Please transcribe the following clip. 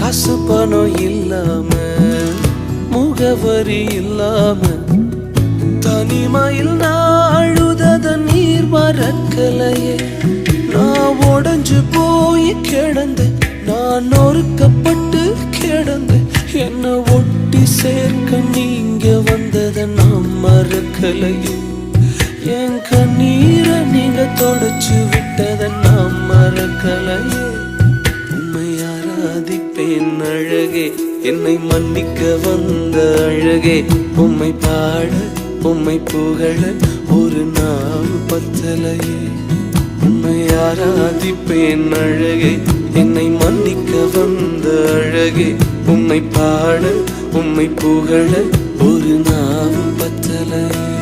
காசு பணம் இல்லாம முகவரி இல்லாம தனிமையில் நாழுதத நீர் மறக்கலையே. நான் உடஞ்சு போய் கிடந்தேன், நான் நொறுக்கப்பட்டு கிடந்தேன். என்ன ஒட்டி சேர்க்க நீங்க வந்தத நான் மறக்கலையே. என் கண்ணீரை நீங்க தொடச்சு விட்டத நான் மறக்கலையே. உம்மை ஆராதிப்பேன் அழகே, என்னை மன்னிக்க வந்த அழகே. உம்மை பாட உம்மை புகழ ஒரு நாள் பத்தலையே. உம்மை ஆராதிப்பேன் அழகே, என்னை மன்னிக்க வந்த அழகே. உம்மை பாட உம்மை புகழ ஒரு நாள் பத்தலையே.